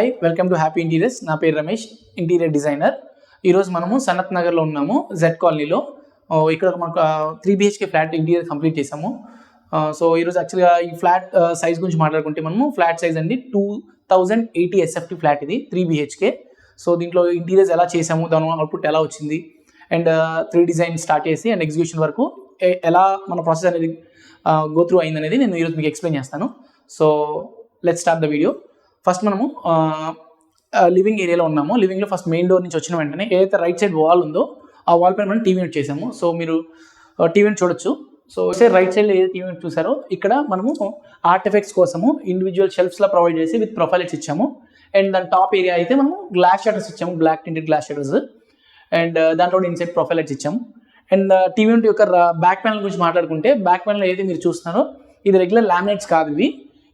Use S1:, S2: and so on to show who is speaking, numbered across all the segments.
S1: Hi, welcome to happy interiors. నా పేరు Ramesh, interior designer. ఈరోజు మనము సనత్ నగర్లో ఉన్నాము, జెడ్ కాలనీలో. ఇక్కడ మనకు 3 BHK ఫ్లాట్ ఇంటీరియర్ కంప్లీట్ చేసాము. సో ఈరోజు యాక్చువల్గా ఈ ఫ్లాట్ సైజ్ గురించి మాట్లాడుకుంటే మనము ఫ్లాట్ సైజ్ అండి 2080 SFT ఫ్లాట్ ఇది 3 BHK. సో దీంట్లో ఇంటీరియర్స్ ఎలా చేసాము, దాని అవుట్పుట్ ఎలా వచ్చింది, అండ్ 3 డిజైన్ స్టార్ట్ చేసి అండ్ ఎగ్జిక్యూషన్ వరకు ఎలా మన ప్రాసెస్ అనేది గో త్రూ అయింది అనేది నేను ఈరోజు మీకు ఎక్స్ప్లెయిన్ చేస్తాను. So let's start the video. First మనము లివింగ్ ఏరియాలో ఉన్నాము. లివింగ్లో ఫస్ట్ మెయిన్ డోర్ నుంచి వచ్చిన వెంటనే ఏదైతే రైట్ సైడ్ వాల్ ఉందో ఆ వాల్ పైన మనం టీవీ యూనిట్ చేసాము. సో మీరు టీవీ యూనిట్ చూడొచ్చు. సో రైట్ సైడ్లో ఏదైతే టీవీ యూనిట్ చూసారో ఇక్కడ మనము ఆర్ట్ ఎఫెక్ట్స్ కోసము ఇండివిజువల్ షెల్ఫ్స్లా ప్రొవైడ్ చేసి విత్ ప్రొఫైల్స్ ఇచ్చాము. అండ్ దాని టాప్ ఏరియా అయితే మనము గ్లాస్ షటర్స్ ఇచ్చాము, black tinted glass shutters. And దాంట్లో ఇన్సైడ్ ప్రొఫైల్స్ ఇచ్చాము. అండ్ టీవీ యూనిట్ యొక్క బ్యాక్ ప్యానల్ గురించి మాట్లాడుకుంటే బ్యాక్ ప్యానల్ ఏదైతే మీరు చూస్తున్నారో ఇది రెగ్యులర్ లామినేట్స్ కాదు,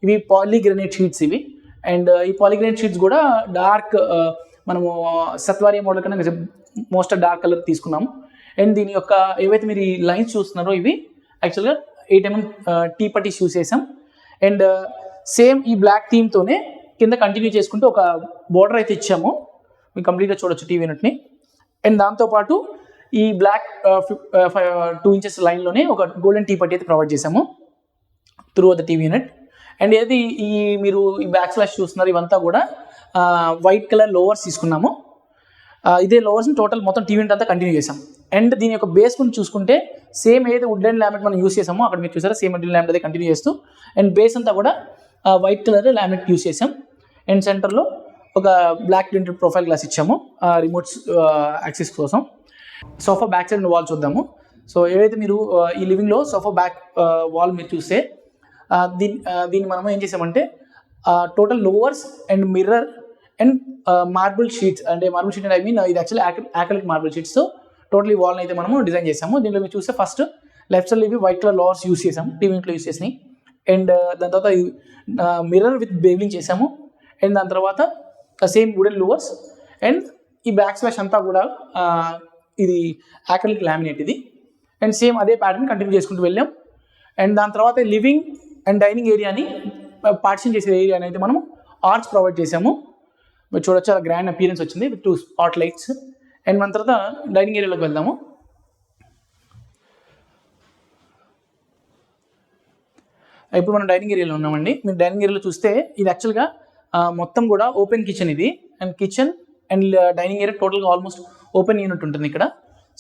S1: ఇవి పాలీగ్రానైట్ షీట్స్ ఇవి. అండ్ ఈ పాలీగ్రానైట్ షీట్స్ కూడా డార్క్ మనము సత్వారియా మోడల్ కన్నా మోస్ట్ డార్క్ కలర్ తీసుకున్నాము. అండ్ దీని యొక్క ఏవైతే మీరు ఈ లైన్స్ చూస్తున్నారో ఇవి యాక్చువల్గా 8mm టీ పట్టీస్ యూస్ చేసాం. అండ్ సేమ్ ఈ బ్లాక్ థీమ్తోనే కింద కంటిన్యూ చేసుకుంటూ ఒక బోర్డర్ అయితే ఇచ్చాము, మీరు కంప్లీట్గా చూడొచ్చు టీవీ యూనిట్ని. అండ్ దాంతోపాటు ఈ బ్లాక్ 2 inches లైన్లోనే ఒక గోల్డెన్ టీ పట్టీ అయితే ప్రొవైడ్ చేసాము through the TV unit. And ఏది ఈ మీరు ఈ బ్యాక్ స్లాష్ చూస్తున్నారు ఇవంతా కూడా వైట్ కలర్ లోవర్స్ తీసుకున్నాము. ఇదే లోవర్స్ని టోటల్ మొత్తం టీవీ యూనిట్ అంతా కంటిన్యూ చేసాం. అండ్ దీని యొక్క బేస్ గురించి చూసుకుంటే సేమ్ ఏదైతే వుడెన్ లామినేట్ మనం యూస్ చేసామో అక్కడ మీరు చూసారా సేమ్ వుడెన్ లామినేట్ అయితే కంటిన్యూ చేస్తూ అండ్ బేస్ అంతా కూడా వైట్ కలర్ లామినేట్ యూస్ చేసాం. అండ్ సెంటర్లో ఒక బ్లాక్ ప్రింటెడ్ ప్రొఫైల్ గ్లాస్ ఇచ్చాము రిమోట్స్ యాక్సెస్ కోసం. సోఫా బ్యాక్ సైడ్ వాల్ చూద్దాము. సో ఏవైతే మీరు ఈ లివింగ్లో సోఫా బ్యాక్ వాల్ మీరు చూస్తే దీన్ని మనం ఏం చేసామంటే total louvers and mirror and marble sheets, అంటే మార్బుల్ షీట్ అంటే ఐ మీన్ ఇది actually acrylic marble sheets totally వాల్ని అయితే మనము డిజైన్ చేసాము. దీంట్లో మీరు చూస్తే ఫస్ట్ లెఫ్ట్ సైడ్ ఇవి వైట్ కలర్ లోవర్స్ యూస్ చేసాము, టీవీ ఇంట్లో యూస్ చేసినాయి. అండ్ దాని తర్వాత మిర్రర్ విత్ బేవింగ్ చేసాము. అండ్ దాని తర్వాత సేమ్ వుడెన్ లోవర్స్. అండ్ ఈ బ్యాక్ స్లాష్ అంతా కూడా ఇది యాక్రిలిక్ లామినేట్ ఇది. అండ్ సేమ్ అదే ప్యాటర్న్ కంటిన్యూ చేసుకుంటూ వెళ్ళాం. అండ్ దాని తర్వాత లివింగ్ అండ్ డైనింగ్ ఏరియాని పార్టిషన్ చేసే ఏరియాని అయితే మనం ఆర్చ్ ప్రొవైడ్ చేసాము. మీరు చూడొచ్చు చాలా గ్రాండ్ అపియరెన్స్ వచ్చింది విత్ 2 స్పాట్ లైట్స్. అండ్ మన తర్వాత డైనింగ్ ఏరియాలోకి వెళ్దాము. ఇప్పుడు మనం డైనింగ్ ఏరియాలో ఉన్నామండి. మీరు డైనింగ్ ఏరియాలో చూస్తే ఇది యాక్చువల్గా మొత్తం కూడా ఓపెన్ కిచెన్ ఇది. And kitchen and dining area టోటల్గా ఆల్మోస్ట్ ఓపెన్ యూనిట్ ఉంటుంది ఇక్కడ.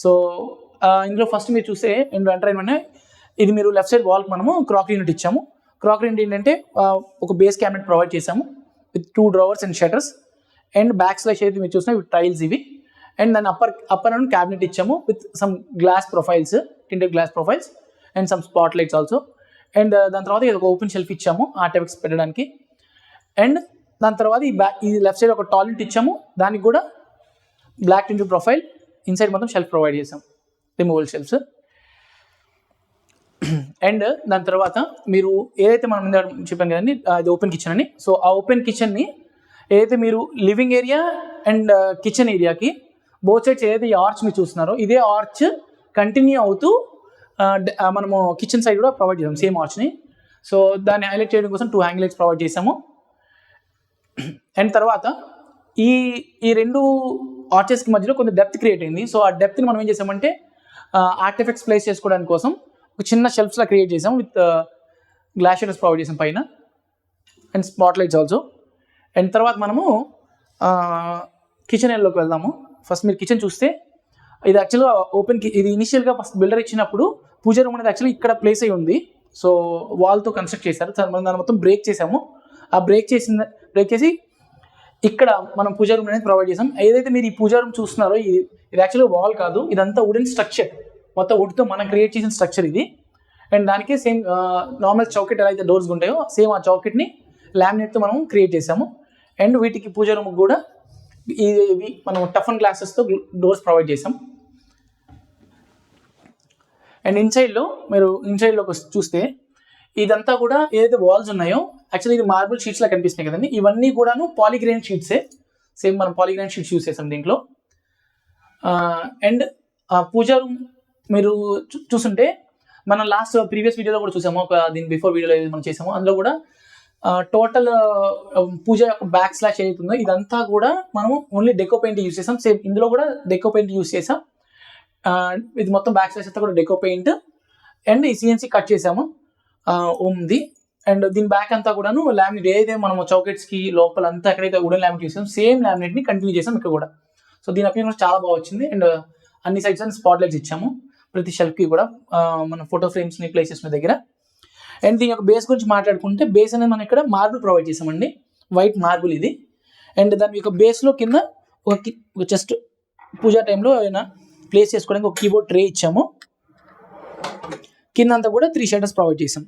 S1: సో ఇందులో ఫస్ట్ మీరు చూస్తే ఎంటర్ అయిన ఇది మీరు లెఫ్ట్ సైడ్ వాల్కి మనము క్రాకరీ యూనిట్ ఇచ్చాము. క్రాకరీ యూనిట్ ఏంటంటే ఒక బేస్ క్యాబినెట్ ప్రొవైడ్ చేసాము with 2 drawers and shutters. And back slash అయితే మీరు చూసినా విత్ టైల్స్ ఇవి. అండ్ దాని అప్పర్ అండ్ క్యాబినెట్ ఇచ్చాము with some glass profiles, tinted glass profiles and some spot lights also. And దాని తర్వాత ఇది ఒక ఓపెన్ షెల్ఫ్ ఇచ్చాము ఆర్ట్ ఎఫెక్ట్స్ పెట్టడానికి. అండ్ దాని తర్వాత ఈ లెఫ్ట్ సైడ్ ఒక టాయిలెట్ ఇచ్చాము, దానికి కూడా బ్లాక్ టింటెడ్ ప్రొఫైల్, ఇన్సైడ్ మొత్తం షెల్ఫ్ ప్రొవైడ్ చేసాం, రిమూవల్ షెల్ఫ్స్. అండ్ దాని తర్వాత మీరు ఏదైతే మనం చెప్పాం కదండి అది ఓపెన్ కిచెన్ అని. సో ఆ ఓపెన్ కిచెన్ని ఏదైతే మీరు లివింగ్ ఏరియా అండ్ కిచెన్ ఏరియాకి బోత్ సైడ్స్ ఏదైతే ఈ ఆర్చ్ మీరు చూస్తున్నారో ఇదే ఆర్చ్ కంటిన్యూ అవుతూ మనము కిచెన్ సైడ్ కూడా ప్రొవైడ్ చేసాం సేమ్ ఆర్చ్ని. సో దాన్ని హైలైట్ చేయడం కోసం 2 హ్యాంగ్ లైట్స్ ప్రొవైడ్ చేసాము. అండ్ తర్వాత ఈ 2 ఆర్చెస్కి మధ్యలో కొంచెం డెప్త్ క్రియేట్ అయింది. సో ఆ డెప్త్ని మనం ఏం చేసామంటే ఆర్ట్ ఎఫెక్ట్స్ ప్లేస్ చేసుకోవడానికి కోసం ఒక చిన్న షెల్ఫ్స్లా క్రియేట్ చేసాం విత్ గ్లాస్ షటర్స్ ప్రొవైడ్ చేసాం పైన and spot lights also. And తర్వాత మనము కిచెన్ ఏరియాలోకి వెళ్దాము. ఫస్ట్ మీరు కిచెన్ చూస్తే ఇది యాక్చువల్గా ఇది ఇనిషియల్గా ఫస్ట్ బిల్డర్ ఇచ్చినప్పుడు పూజ రూమ్ అనేది యాక్చువల్లీ ఇక్కడ ప్లేస్ అయి ఉంది. సో వాల్తో కన్స్ట్రక్ట్ చేశారు. మనం దాన్ని మొత్తం బ్రేక్ చేసాము. ఆ బ్రేక్ చేసి ఇక్కడ మనం పూజా రూమ్ అనేది ప్రొవైడ్ చేసాం. ఏదైతే మీరు ఈ పూజా రూమ్ చూస్తున్నారో ఇది యాక్చువల్గా వాల్ కాదు, ఇదంతా వుడెన్ స్ట్రక్చర్, మొత్తం వుడ్తో మనం క్రియేట్ చేసిన స్ట్రక్చర్ ఇది. అండ్ దానికి సేమ్ నార్మల్ చౌకెట్ ఎలా అయితే డోర్స్ ఉంటాయో సేమ్ ఆ చౌకెట్ని లామినేట్తో మనం క్రియేట్ చేసాము. అండ్ వీటికి పూజా రూమ్ కూడా ఇవి మనం టఫన్ గ్లాసెస్తో డోర్స్ ప్రొవైడ్ చేసాం. అండ్ ఇన్సైడ్లోకి చూస్తే ఇదంతా కూడా ఏదైతే వాల్స్ ఉన్నాయో యాక్చువల్లీ ఇది మార్బుల్ షీట్స్లా కనిపిస్తున్నాయి కదండి, ఇవన్నీ కూడాను పాలీగ్రానైట్ షీట్సే. సేమ్ మనం పాలీగ్రానైట్ షీట్స్ యూస్ చేసాం దీంట్లో. అండ్ పూజా రూమ్ మీరు చూస్తుంటే మనం ప్రీవియస్ వీడియోలో కూడా చూసాము, దీని బిఫోర్ వీడియోలో మనం చేసాము. అందులో కూడా టోటల్ పూజ యొక్క బ్యాక్ స్లాష్ ఏదైతుందో ఇదంతా కూడా మనము ఓన్లీ డెకో పెయింట్ యూస్ చేసాం. సేమ్ ఇందులో కూడా డెకో పెయింట్ యూస్ చేసాం. ఇది మొత్తం బ్యాక్ స్లాష్ అంతా కూడా డెకో పెయింట్ అండ్ ఈ సిఎన్సీ కట్ చేసాము ఉంది. అండ్ దీని బ్యాక్ అంతా కూడాను లామినేట్ ఏదైతే మనం చౌకెట్స్కి లోపల అంతా ఎక్కడైతే వుడెన్ లామినేట్ చేసాం సేమ్ లామినేట్ని కంటిన్యూ చేసాం ఇక్కడ కూడా. సో దీని అపియరెన్స్ కూడా చాలా బాగా వచ్చింది. అండ్ అన్ని సైడ్స్ అని స్పాట్ లైట్స్ ఇచ్చాము ప్రతి షెల్ఫ్కి కూడా మన ఫోటో ఫ్రేమ్స్ని ప్లేస్ చేసిన దగ్గర. అండ్ దీని యొక్క బేస్ గురించి మాట్లాడుకుంటే బేస్ అనేది మనం ఇక్కడ మార్బుల్ ప్రొవైడ్ చేసామండి, వైట్ మార్బుల్ ఇది. అండ్ దాని యొక్క బేస్లో కింద ఒక జస్ట్ పూజా టైంలో ఏమైనా ప్లేస్ చేసుకోవడానికి ఒక కీబోర్డ్ ట్రే ఇచ్చాము. కింద అంతా కూడా 3 షటర్స్ ప్రొవైడ్ చేసాం.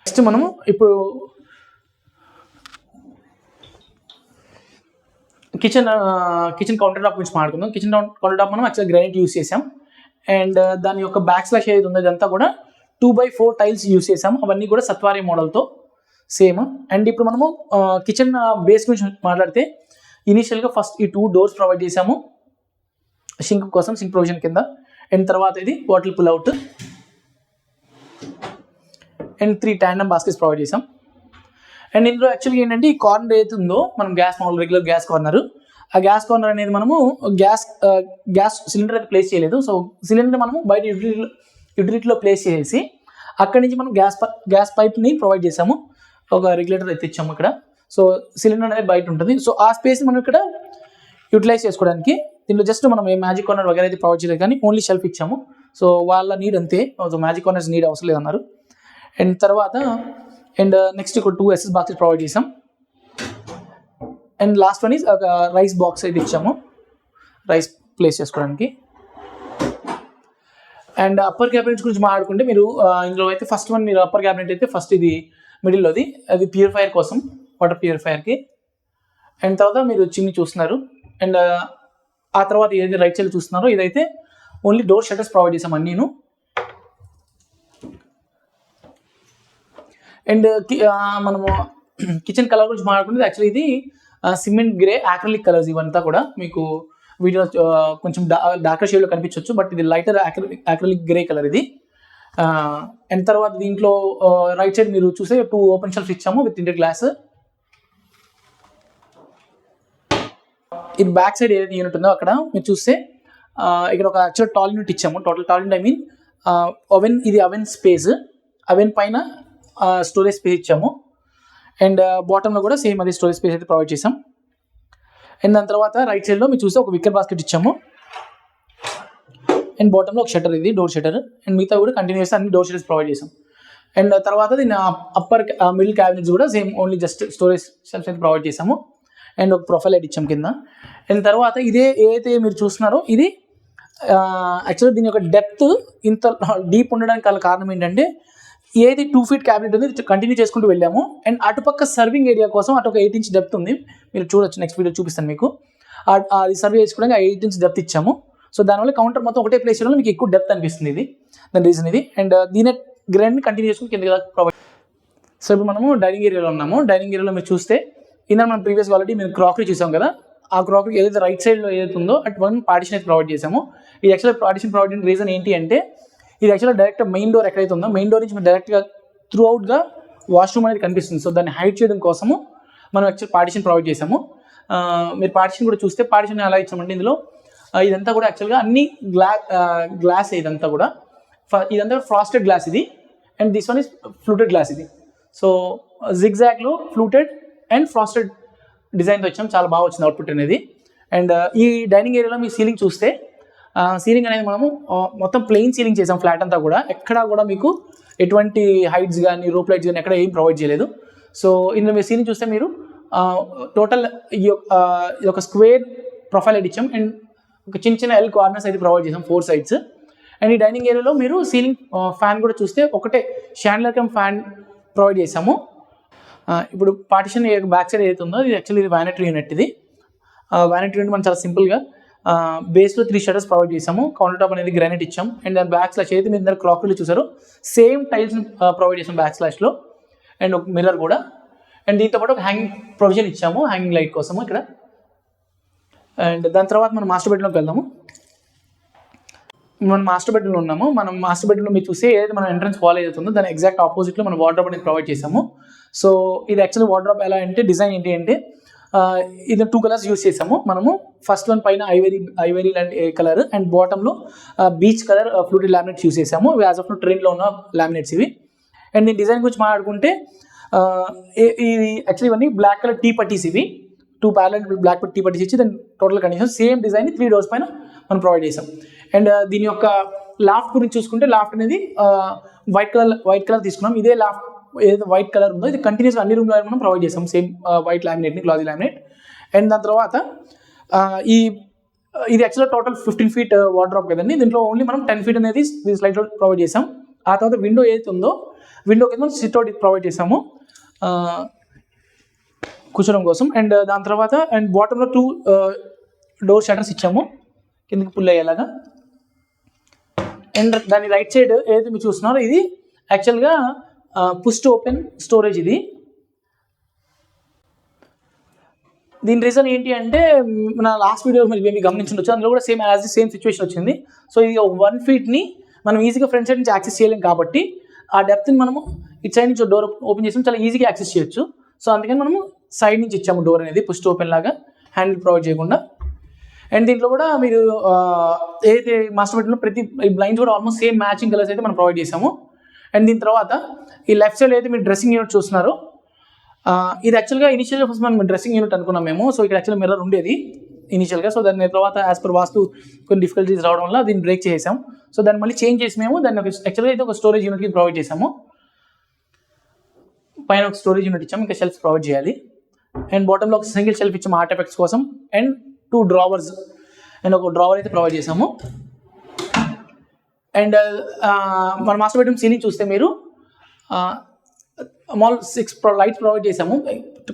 S1: నెక్స్ట్ మనము ఇప్పుడు కిచెన్ కౌంటర్ టాప్ గురించి మాట్లాడుకుందాం. కిచెన్ కౌంటర్ టాప్ మనం యాక్చువల్గా గ్రానైట్ యూస్ చేసాం. అండ్ దాని యొక్క బ్యాక్ స్లాష్ ఏది ఉందో ఇదంతా కూడా 2x4 టైల్స్ యూస్ చేసాం. అవన్నీ కూడా సత్వారి మోడల్తో సేమ్. అండ్ ఇప్పుడు మనము కిచెన్ బేస్ గురించి మాట్లాడితే ఇనీషియల్గా ఫస్ట్ ఈ 2 డోర్స్ ప్రొవైడ్ చేసాము సింక్ కోసం, సింక్ ప్రొవిజన్ కింద. అండ్ తర్వాత ఇది bottle pull out and 3 tandem baskets provide చేసాం. అండ్ ఇందులో యాక్చువల్గా ఏంటంటే ఈ కార్నర్ ఏదైతే ఉందో మనం గ్యాస్ మామూలు రెగ్యులర్ గ్యాస్ కార్నర్, ఆ గ్యాస్ కార్నర్ అనేది మనము గ్యాస్ సిలిండర్ అయితే ప్లేస్ చేయలేదు. సో సిలిండర్ మనము బయట యూటిలిటీలో ప్లేస్ చేసి అక్కడి నుంచి మనం గ్యాస్ పైప్ని ప్రొవైడ్ చేసాము. ఒక రెగ్యులేటర్ అయితే ఇచ్చాము ఇక్కడ. సో సిలిండర్ అనేది బయట ఉంటుంది. సో ఆ స్పేస్ మనం ఇక్కడ యూటిలైజ్ చేసుకోవడానికి దీంట్లో జస్ట్ మనం ఏ మ్యాజిక్ కార్నర్ వగైరా అయితే ప్రొవైడ్ చేయలేదు, కానీ ఓన్లీ షెల్ఫ్ ఇచ్చాము. సో వాళ్ళ నీడ్ అంతే, సో మ్యాజిక్ కార్నర్స్ నీడ్ అవసరం లేదన్నారు. అండ్ తర్వాత నెక్స్ట్ ఇక్కడ 2 SS బాక్సెస్ ప్రొవైడ్ చేసాం. అండ్ లాస్ట్ వన్ ఈజ్ ఒక రైస్ బాక్స్ అయితే ఇచ్చాము రైస్ ప్లేస్ చేసుకోవడానికి. అండ్ అప్పర్ క్యాబినెట్స్ గురించి మాట్లాడుకుంటే మీరు ఇందులో అయితే ఫస్ట్ వన్ మీరు అప్పర్ క్యాబినెట్ అయితే ఫస్ట్ ఇది మిడిల్లోది, అది ప్యూరిఫైయర్ కోసం, వాటర్ ప్యూరిఫైయర్కి. అండ్ తర్వాత మీరు చిమ్ని చూస్తున్నారు. అండ్ ఆ తర్వాత ఏదైతే రైట్ సైడ్ చూస్తున్నారో ఇదైతే ఓన్లీ డోర్ షట్టర్స్ ప్రొవైడ్ చేసాం అన్నీను. అండ్ మనము కిచెన్ కలర్ గురించి మాట్లాడుకుంటే యాక్చువల్లీ ఇది సిమెంట్ గ్రే యాక్రిలిక్ కలర్స్ ఇవంతా కూడా మీకు వీడియోలో కొంచెం డార్కర్ షేడ్లో కనిపించవచ్చు, బట్ ఇది లైటర్ యాక్రిలిక్ గ్రే కలర్ ఇది. అండ్ తర్వాత దీంట్లో రైట్ సైడ్ మీరు చూసే 2 ఓపెన్ షెల్ఫ్స్ ఇచ్చాము విత్ ఇంటర్ గ్లాస్. ఇది బ్యాక్ సైడ్ ఏదైతే యూనిట్ ఉందో అక్కడ మీరు చూస్తే ఇక్కడ ఒక యాక్చువల్ టాల్ యూనిట్ ఇచ్చాము. Total tall unit I mean oven, ఇది అవెన్ స్పేస్, అవెన్ పైన స్టోరేజ్ స్పేస్ ఇచ్చాము. అండ్ బాటంలో కూడా సేమ్ అదే స్టోరేజ్ స్పేస్ అయితే ప్రొవైడ్ చేసాం. అండ్ దాని తర్వాత రైట్ సైడ్లో మీరు చూస్తే ఒక విక్కర్ బాస్కెట్ ఇచ్చాము. అండ్ బాటంలో ఒక షటర్, ఇది డోర్ షటర్. అండ్ మిగతా కూడా కంటిన్యూస్ అన్ని డోర్ షటర్స్ ప్రొవైడ్ చేసాం. అండ్ తర్వాత దీని అప్పర్ మిడిల్ క్యాబినెట్స్ కూడా same only just storage shelves అయితే ప్రొవైడ్ చేసాము. అండ్ ఒక ప్రొఫైల్ లైట్ ఇచ్చాం కింద. అండ్ తర్వాత ఇదే ఏదైతే మీరు చూస్తున్నారో ఇది యాక్చువల్గా దీని యొక్క డెప్త్ ఇంత డీప్ ఉండడానికి గల కారణం ఏంటంటే ఏది 2 feet క్యాబినెట్ ఉంది కంటిన్యూ చేసుకుంటూ వెళ్ళాము. అండ్ అటుపక్క సర్వింగ్ ఏరియా కోసం అటు ఒక 8 inch డెప్త్ ఉంది, మీరు చూడొచ్చు, నెక్స్ట్ వీడియో చూపిస్తాను మీకు. అది సర్వ్ చేసుకోవడానికి 8 inch డెప్త్ ఇచ్చాము. సో దానివల్ల కౌంటర్ మొత్తం ఒకటే ప్లేస్ చేయడంలో మీకు ఎక్కువ డెప్త్ అనిపిస్తుంది, ఇది దాని రీజన్ ఇది. అండ్ దీని గ్రాండ్ కంటిన్యూ చేసుకుని కింద ప్రొవైడ్. సో ఇప్పుడు మనము డైనింగ్ ఏరియాలో ఉన్నాము. డైనింగ్ ఏరియాలో మీరు చూస్తే ఇందులో మనం ప్రీవియస్ ఆల్రెడీ మీరు క్రాకరీ చూసాం కదా, ఆ క్రాకరీ ఏదైతే రైట్ సైడ్లో ఏదైతే ఉందో అటు వన్ పార్టిషన్ అయితే ప్రొవైడ్ చేసాము. ఈ యాక్చువల్గా పార్టిషన్ ప్రొవైడ్ చేయడం రీజన్ ఏంటి అంటే ఇది యాక్చువల్గా డైరెక్ట్ మెయిన్ డోర్ ఎక్కడైతే ఉందో మెయిన్ డోర్ నుంచి డైరెక్ట్గా త్రూ అవుట్గా వాష్రూమ్ అనేది కనిపిస్తుంది. సో దాన్ని హైడ్ చేయడం కోసము మనం యాక్చువల్ పార్టిషన్ ప్రొవైడ్ చేసాము. మీరు పార్టిషన్ కూడా చూస్తే పార్టిషన్ ఎలా ఇచ్చామంటే ఇందులో ఇదంతా కూడా యాక్చువల్గా అన్ని గ్లాస్ ఇదంతా కూడా ఫ్రాస్టెడ్ గ్లాస్ ఇది. And this one is fluted glass ఇది. సో జిగ్జాగ్లో ఫ్లూటెడ్ అండ్ ఫ్రాస్టెడ్ డిజైన్తో వచ్చాము, చాలా బాగా వచ్చింది అవుట్పుట్ అనేది. అండ్ ఈ డైనింగ్ ఏరియాలో మీ సీలింగ్ చూస్తే సీలింగ్ అనేది మనము మొత్తం ప్లెయిన్ సీలింగ్ చేసాం ఫ్లాట్ అంతా కూడా. ఎక్కడా కూడా మీకు ఎటువంటి హైట్స్ కానీ రూప్ లైట్స్ కానీ ఎక్కడ ఏం ప్రొవైడ్ చేయలేదు. సో ఇందులో మీరు సీలింగ్ చూస్తే మీరు టోటల్ ఈ ఒక స్క్వేర్ ప్రొఫైల్ అయితే ఇచ్చాం. అండ్ ఒక చిన్న చిన్న ఎల్ కార్నర్స్ అయితే ప్రొవైడ్ చేసాం 4 sides. అండ్ ఈ డైనింగ్ ఏరియాలో మీరు సీలింగ్ ఫ్యాన్ కూడా చూస్తే ఒకటే షాండ్లర్ కమ్ ఫ్యాన్ ప్రొవైడ్ చేసాము. ఇప్పుడు పార్టిషన్ బ్యాక్ సైడ్ ఏదైతే ఉందో ఇది యాక్చువల్లీ ఇది వ్యానిటరీ యూనిట్. ఇది వ్యానిటరీ యూనిట్ మనం చాలా సింపుల్గా బేస్లో 3 shutters ప్రొవైడ్ చేసాము. కౌంటర్ టాప్ అనేది గ్రానైట్ ఇచ్చాం. అండ్ దాని బ్యాక్ స్లాష్ అయితే మీరు క్రాకరీలో చూసారు సేమ్ టైల్స్ ప్రొవైడ్ చేసాం బ్యాక్ స్లాష్లో. అండ్ ఒక మిర్రర్ కూడా. అండ్ దీంతో పాటు ఒక హ్యాంగింగ్ ప్రొవిజన్ ఇచ్చాము హ్యాంగింగ్ లైట్ కోసము ఇక్కడ. అండ్ దాని తర్వాత మనం మాస్టర్ బెడ్రూమ్లోకి వెళ్దాము. మనం మాస్టర్ బెడ్రూమ్లో ఉన్నాము. మనం మాస్టర్ బెడ్రూమ్లో మీరు చూస్తే ఏదైతే మన ఎంట్రన్స్ వాల్ ఏదైతుందో దాని ఎగ్జాక్ట్ ఆపోజిట్లో మనం వార్డ్రోబ్ అనేది ప్రొవైడ్ చేసాము. సో ఇది యాక్చువల్లీ వార్డ్రోబ్ ఎలా అంటే డిజైన్ ఏంటి అంటే ఇది 2 కలర్స్ యూస్ చేసాము మనము. ఫస్ట్ వన్ పైన ఐవరీ లాంటి కలర్ అండ్ బాటంలో beech colour fluted laminates use చేసాము. ఇవి యాజ్ ఆఫ్ ట్రెండ్లో ఉన్న లామినేట్స్ ఇవి. అండ్ దీని డిజైన్ గురించి మాట్లాడుకుంటే ఇది యాక్చువల్లీ ఇవన్నీ బ్లాక్ కలర్ టీ పట్టీస్ ఇవి. 2 ప్యారలల్ బ్లాక్ టీ పట్టీస్ ఇచ్చి దాని total condition same design 3 doors పైన మనం ప్రొవైడ్ చేసాం. అండ్ దీని యొక్క లాఫ్ట్ గురించి చూసుకుంటే లాఫ్ట్ అనేది వైట్ కలర్ తీసుకున్నాం. ఇదే లాఫ్ట్ ఏదైతే వైట్ కలర్ ఉందో ఇది కంటిన్యూస్గా అన్ని రూమ్లో మనం ప్రొవైడ్ చేసాం సేమ్ వైట్ లామినేట్ని, గ్లాజీ లామినేట్. అండ్ దాని తర్వాత ఇది యాక్చువల్గా టోటల్ 15 feet వార్డ్రోబ్ కదండి. దీంట్లో ఓన్లీ మనం 10 feet అనేది స్లైడ్లో ప్రొవైడ్ చేసాం. ఆ తర్వాత విండో ఏదైతే ఉందో విండోకి మనం సిట్ అవుట్ ప్రొవైడ్ చేసాము కూర్చోడం కోసం. అండ్ దాని తర్వాత అండ్ బాటంలో 2 డోర్ షట్టర్స్ ఇచ్చాము కిందకి పుల్ అయ్యేలాగా. అండ్ దాని రైట్ సైడ్ ఏదైతే మీరు చూస్తున్నారో ఇది యాక్చువల్గా పుష్ టు ఓపెన్ స్టోరేజ్. ఇది దీని రీజన్ ఏంటి అంటే మన లాస్ట్ వీడియో మీరు గమనించవచ్చు, అందులో కూడా సేమ్ సిచ్యువేషన్ వచ్చింది. సో ఇది 1 feetని మనం ఈజీగా ఫ్రంట్ సైడ్ నుంచి యాక్సెస్ చేయలేం కాబట్టి ఆ డెప్త్ని మనము ఇటు సైడ్ నుంచి డోర్ ఓపెన్ చేసి చాలా ఈజీగా యాక్సెస్ చేయొచ్చు. సో అందుకని మనము సైడ్ నుంచి ఇచ్చాము డోర్ అనేది పుష్ టు ఓపెన్ లాగా, హ్యాండిల్ ప్రొవైడ్ చేయకుండా. అండ్ దీంట్లో కూడా మీరు ఏదైతే మాస్టర్ బెడ్రూమ్లో ప్రతి బ్లైండ్స్ కూడా ఆల్మోస్ట్ సేమ్ మ్యాచింగ్ కలర్స్ అయితే మనం ప్రొవైడ్ చేసాము. అండ్ దీని తర్వాత ఈ లెఫ్ట్ సైడ్ అయితే మీరు డ్రెస్సింగ్ యూనిట్ చూస్తున్నారో ఇది యాక్చువల్గా ఇనిషియల్గా ఫస్ట్ మనం డ్రెస్సింగ్ యూనిట్ అనుకున్నాం మేము. సో ఇక్కడ యాక్చువల్గా మిర్రర్ ఉండేది ఇనిషియల్గా. సో దాని తర్వాత యాజ్ పర్ వాస్తు కొన్ని డిఫికల్టీస్ రావడం వల్ల దీన్ని బ్రేక్ చేసాం. సో దాన్ని మళ్ళీ చేంజ్ చేసి మేము దాన్ని యాక్చువల్గా అయితే ఒక స్టోరేజ్ యూనిట్కి ప్రొవైడ్ చేసాము. పైన ఒక స్టోరేజ్ యూనిట్ ఇచ్చాము, ఇంకా షెల్ఫ్స్ ప్రొవైడ్ చేయాలి. అండ్ బాటంలో ఒక సింగిల్ షెల్ఫ్ ఇచ్చాము ఆర్ట్ ఎఫెక్ట్స్ కోసం. అండ్ 2 drawers అండ్ ఒక డ్రావర్ అయితే ప్రొవైడ్ చేసాము. అండ్ మన మాస్టర్ బెడ్రూమ్ సీలింగ్ చూస్తే మీరు మాల్ 6 లైట్స్ ప్రొవైడ్ చేసాము.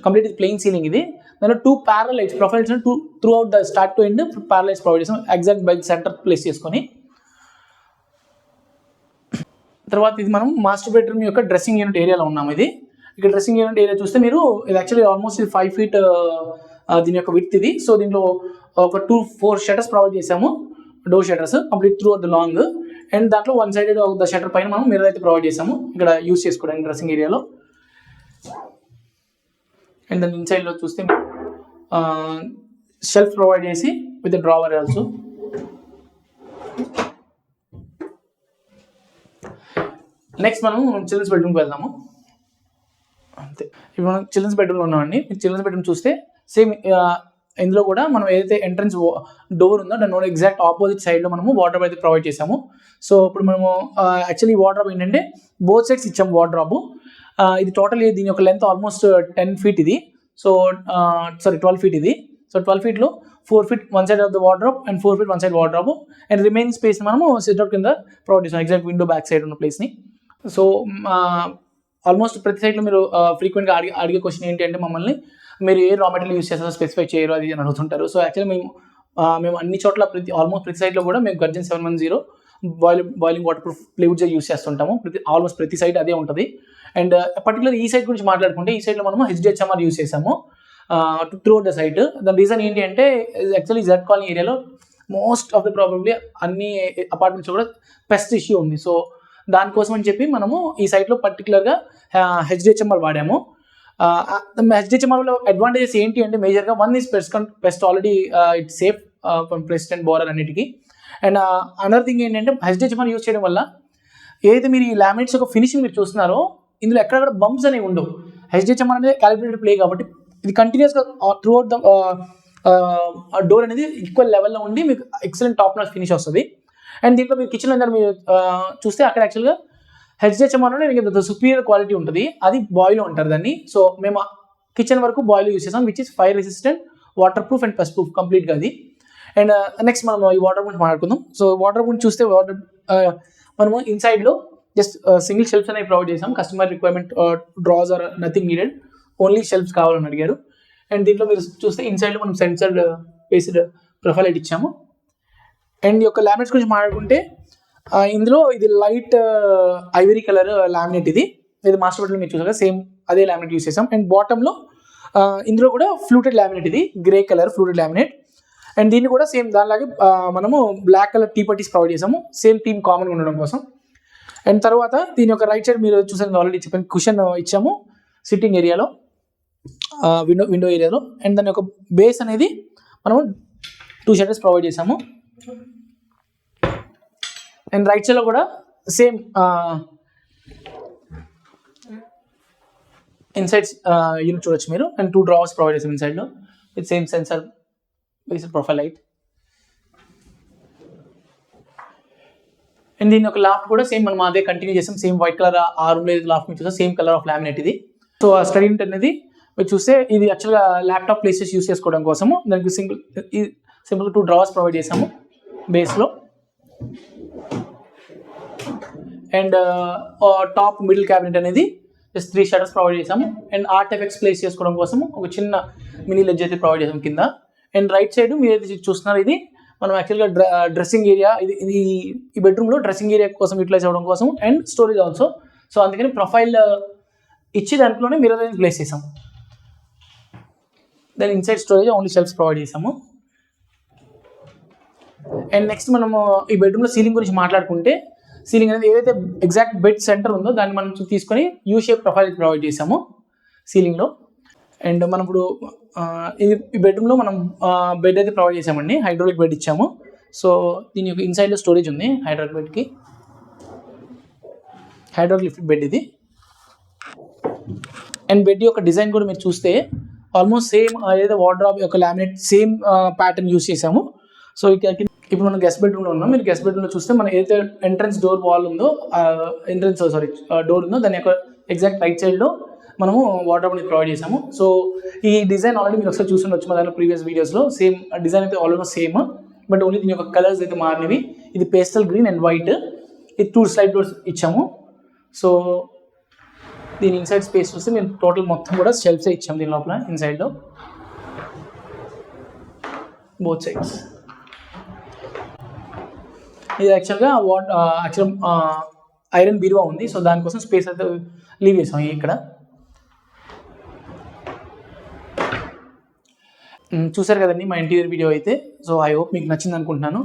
S1: కంప్లీట్ ప్లెయిన్ సీలింగ్ ఇది. దానిలో 2 parallel lights profiles through out the start to end parallel lights provide చేసాము ఎగ్జాక్ట్ బై సెంటర్ ప్లేస్ చేసుకొని. తర్వాత ఇది మనం మాస్టర్ బెడ్రూమ్ యొక్క డ్రెస్సింగ్ యూనిట్ ఏరియాలో ఉన్నాము. ఇది ఇక్కడ డ్రెస్సింగ్ యూనిట్ ఏరియా చూస్తే మీరు ఇది యాక్చువల్లీ ఆల్మోస్ట్ 5 feet దీని యొక్క విడ్త్ ఇది. సో దీంట్లో ఒక 4 షట్టర్స్ ప్రొవైడ్ చేసాము, door shutters complete through out the long. And దాంట్లో 1 సైడెడ్ ద షట్టర్ పైన మనం మిర్రర్ అయితే ప్రొవైడ్ చేసాము ఇక్కడ యూస్ చేసుకోవడానికి డ్రెస్సింగ్ ఏరియాలో. అండ్ దాని ఇన్సైడ్లో చూస్తే షెల్ఫ్ ప్రొవైడ్ చేసి విత్ డ్రావర్ ఆల్సో. నెక్స్ట్ మనం చిల్డ్రన్స్ బెడ్రూమ్కి వెళ్దాము. అంతే, ఇప్పుడు మనం చిల్డ్రన్స్ బెడ్రూమ్లో ఉన్నామండి. చిల్డ్రన్స్ బెడ్రూమ్ చూస్తే సేమ్ ఇందులో కూడా మనం ఏదైతే ఎంట్రన్స్ డోర్ ఉందో దాని ఎగ్జాక్ట్ ఆపోజిట్ సైడ్లో మనము వార్డ్రోబ్ అయితే ప్రొవైడ్ చేసాము. సో ఇప్పుడు మనము యాక్చువల్లీ వార్డ్రోబ్ ఏంటంటే బోత్ సైడ్స్ ఇచ్చాము వార్డ్రోబ్. ఇది టోటల్ దీని యొక్క లెంత్ ఆల్మోస్ట్ 10 feet ఇది. సో 12 feet ఇది. So 12 feetలో 4 feet one side of the wardrobe and 4 feet one side wardrobe. And remaining space మనము సిట్అవుట్ కింద ప్రొవైడ్ చేసాం ఎగ్జాక్ట్ విండో బ్యాక్ సైడ్ ఉన్న ప్లేస్ని. సో ఆల్మోస్ట్ ప్రతి సైడ్లో మీరు ఫ్రీక్వెంట్గా అడిగే క్వశ్చన్ ఏంటి అంటే మమ్మల్ని మీరు ఏ రా మెటీరియల్ యూస్ చేస్తారో స్పెసిఫై చేయరు అది అని అడుగుతుంటారు. సో యాక్చువల్లీ మేము అన్ని చోట్ల ఆల్మోస్ట్ ప్రతి సైడ్లో కూడా మేము Curzon 710 boiling water proof plywoods use చేస్తుంటాము. ఆల్మోస్ట్ ప్రతి సైడ్ అదే ఉంటుంది. అండ్ పర్టికులర్ ఈ సైడ్ గురించి మాట్లాడుకుంటే ఈ సైడ్లో మనము HDHMR యూస్ చేసాము త్రూ అవుట్ ద సైట్. దాని రీజన్ ఏంటి అంటే యాక్చువల్లీ జెడ్ కాలనీ ఏరియాలో మోస్ట్ ఆఫ్ ద ప్రాబబ్లీ అన్ని అపార్ట్మెంట్స్ కూడా పెస్ట్ ఇష్యూ ఉంది. సో దానికోసం అని చెప్పి మనము ఈ సైట్లో పర్టికులర్గా HDHMR వాడాము. HDHMRలో అడ్వాంటేజెస్ ఏంటి అంటే మేజర్గా 1 is pest already it's safe from pest and borer అన్నిటికీ. అండ్ అనదర్ థింగ్ ఏంటంటే HDHMR యూస్ చేయడం వల్ల ఏదైతే మీరు ఈ లామినేట్స్ యొక్క ఫినిషింగ్ మీరు చూస్తున్నారో ఇందులో ఎక్కడెక్కడ బంప్స్ అనేవి ఉండవు. HDHMR అనేది క్యాలిబ్రేటెడ్ ప్లే కాబట్టి ఇది కంటిన్యూస్గా త్రూ అవుట్ ద డోర్ అనేది ఈక్వల్ లెవెల్లో ఉండి మీకు ఎక్సలెంట్ టాప్ నాచ్ ఫినిష్ వస్తుంది. అండ్ దీంట్లో మీరు కిచెన్లో అందరూ మీరు చూస్తే అక్కడ యాక్చువల్గా HDHMR అనేది సుపీరియర్ క్వాలిటీ ఉంటుంది. అది బాయిలో ఉంటారు దాన్ని. సో మేము కిచెన్ వరకు బాయిల్ యూస్ చేసాం which is fire resistant, water proof and pest proof కంప్లీట్గా అది. అండ్ నెక్స్ట్ మనం ఈ వాటర్ గురించి మాట్లాడుకుందాం. సో వాటర్ గురించి చూస్తే మనము ఇన్సైడ్లో జస్ట్ సింగిల్ షెల్ఫ్స్ అనేవి ప్రొవైడ్ చేసాం. Customer requirement drawers or nothing needed, only shelves కావాలని అడిగారు. అండ్ దీంట్లో మీరు చూస్తే ఇన్సైడ్లో మనం సెన్సర్డ్ బేస్డ్ ప్రొఫైల్ అయితే ఇచ్చాము. అండ్ ఈ యొక్క లామినేట్స్ గురించి మాట్లాడుకుంటే ఇందులో ఇది లైట్ ఐవరీ కలర్ లామినేట్ ఇది మాస్టర్ బెడ్రూమ్ మీరు చూసాక సేమ్ అదే లామినేట్ యూస్ చేసాం. అండ్ బాటంలో ఇందులో కూడా ఫ్లూటెడ్ లామినేట్ ఇది grey colour fluted laminate. And దీన్ని కూడా సేమ్ దానిలాగే మనము బ్లాక్ కలర్ టీ పట్టీస్ ప్రొవైడ్ చేసాము, సేమ్ థీమ్ కామన్గా ఉండడం కోసం. అండ్ తర్వాత దీని యొక్క రైట్ సైడ్ మీరు చూసారు ఆల్రెడీ చెప్పాను, కుషన్ ఇచ్చాము సిట్టింగ్ ఏరియాలో, విండో ఏరియాలో. అండ్ దాని యొక్క బేస్ అనేది మనము 2 షట్టర్స్ ప్రొవైడ్ చేసాము. అండ్ రైట్ సైడ్లో కూడా సేమ్ ఇన్సైడ్ యూనిట్ చూడొచ్చు మీరు. అండ్ 2 డ్రావర్స్ ప్రొవైడ్ చేసాం ఇన్సైడ్లో with same sensor based profile light. And దీని యొక్క లాఫ్ట్ కూడా సేమ్ మనం అదే కంటిన్యూ చేసాం, సేమ్ వైట్ కలర్ ఆ రూమ్లో ఏది లాఫ్ట్ మీరు చూస్తే సేమ్ కలర్ ఆఫ్ లామినేట్ ఇది. సో ఆ స్టడీ యూనిట్ అనేది మీరు చూస్తే ఇది యాక్చువల్గా ల్యాప్టాప్ ప్లేసెస్ యూస్ చేసుకోవడం కోసము దానికి సింపుల్ 2 డ్రావర్స్ ప్రొవైడ్ చేసాము బేస్లో. అండ్ టాప్ మిడిల్ క్యాబినెట్ అనేది జస్ట్ 3 షట్టర్స్ ప్రొవైడ్ చేసాము. అండ్ ఆర్ట్ ఎఫెక్ట్స్ ప్లేస్ చేసుకోవడం కోసం ఒక చిన్న మినీ లెడ్జ్ అయితే ప్రొవైడ్ చేసాము కింద. అండ్ రైట్ సైడ్ మీరు ఏదైతే చూస్తున్నారు ఇది మనం యాక్చువల్గా డ్రెస్సింగ్ ఏరియా, ఇది ఈ బెడ్రూమ్లో డ్రెస్సింగ్ ఏరియా కోసం యూటిలైజ్ అవ్వడం కోసం అండ్ స్టోరేజ్ ఆల్సో. సో అందుకని ప్రొఫైల్ ఇచ్చి దాంట్లోనే మిర్రర్ అనేది ప్లేస్ చేసాము. దాని inside storage only shelves provide చేసాము. అండ్ నెక్స్ట్ మనము ఈ బెడ్రూమ్లో సీలింగ్ గురించి మాట్లాడుకుంటే, సీలింగ్ అనేది ఏదైతే ఎగ్జాక్ట్ బెడ్ సెంటర్ ఉందో దాన్ని మనం తీసుకొని యూ షేప్ ప్రొఫైల్ ప్రొవైడ్ చేసాము సీలింగ్లో. అండ్ మనం ఇప్పుడు ఈ బెడ్రూమ్లో మనం బెడ్ అయితే ప్రొవైడ్ చేసామండి, హైడ్రాలిక్ బెడ్ ఇచ్చాము. సో దీని యొక్క ఇన్సైడ్లో స్టోరేజ్ ఉంది హైడ్రాలిక్ బెడ్కి, హైడ్రాలిక్ లిఫ్ట్ బెడ్ ఇది. అండ్ బెడ్ యొక్క డిజైన్ కూడా మీరు చూస్తే ఆల్మోస్ట్ సేమ్ ఏదైతే వార్డ్రాబ్ యొక్క లామినేట్ సేమ్ ప్యాటర్న్ యూస్ చేసాము. సో ఇప్పుడు మనం గెస్ట్ బెడ్రూమ్లో ఉన్నాం. మీరు గెస్ట్ బెడ్రూమ్లో చూస్తే మనం ఏదైతే ఎంట్రన్స్ డోర్ వాల్ ఉందో, డోర్ ఉందో దాని యొక్క ఎగ్జాక్ట్ రైట్ సైడ్లో మనము వార్డ్రోబ్ అనేది ప్రొవైడ్ చేసాము. సో ఈ డిజైన్ ఆల్రెడీ మీరు ఒకసారి చూస్తుండొచ్చు మా దాంట్లో ప్రీవియస్ వీడియోస్లో. సేమ్ డిజైన్ అయితే ఆల్మోస్ట్ సేమ్, బట్ ఓన్లీ దీని యొక్క కలర్స్ అయితే మారినవి. ఇది పేస్టల్ గ్రీన్ అండ్ వైట్. ఇది 2 స్లైడ్ డోర్స్ ఇచ్చాము. సో దీని ఇన్సైడ్ స్పేస్ చూస్తే మేము టోటల్ మొత్తం కూడా షెల్ఫ్సే ఇచ్చాము దీని లోపల ఇన్సైడ్లో బోత్ సైడ్స్. ఇది యాక్చువల్గా ఐరన్ బీరువా ఉంది. సో దానికోసం స్పేస్ అయితే లీవ్ చేసాం ఇక్కడ. చూసారు కదండి మా ఇంటీరియర్ వీడియో అయితే. సో ఐ హోప్ మీకు నచ్చింది అనుకుంటున్నాను.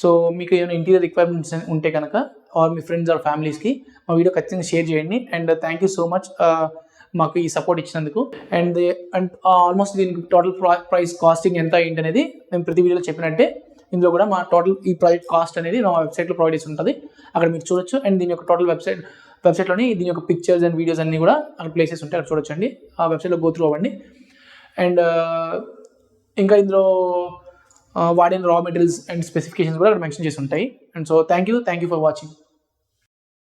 S1: సో మీకు ఏమైనా ఇంటీరియర్ రిక్వైర్మెంట్స్ ఉంటే కనుక ఆర్ మీ ఫ్రెండ్స్ ఆర్ ఫ్యామిలీస్కి మా వీడియో ఖచ్చితంగా షేర్ చేయండి. And thank you so much మాకు ఈ సపోర్ట్ ఇచ్చినందుకు. అండ్ ఆల్మోస్ట్ దీనికి టోటల్ ప్రైస్ కాస్టింగ్ ఎంత ఏంటి అనేది మేము ప్రతి వీడియోలో చెప్పినట్టే ఇందులో కూడా మా టోటల్ ఈ ప్రాజెక్ట్ కాస్ట్ అనేది మా వెబ్సైట్లో ప్రొవైడ్ చేసి ఉంటుంది, అక్కడ మీరు చూడొచ్చు. అండ్ దీని యొక్క టోటల్ వెబ్సైట్లోని దీని యొక్క పిక్చర్స్ అండ్ వీడియోస్ అన్నీ కూడా అక్కడ ప్లేసెస్ ఉంటాయి, అక్కడ చూడొచ్చండి. ఆ వెబ్సైట్లో గో త్రూ అవ్వండి. అండ్ ఇంకా ఇందులో వాడిన రా మెటీరియల్స్ అండ్ స్పెసిఫికేషన్స్ కూడా అక్కడ మెన్షన్ చేసి ఉంటాయి. And so thank you for watching.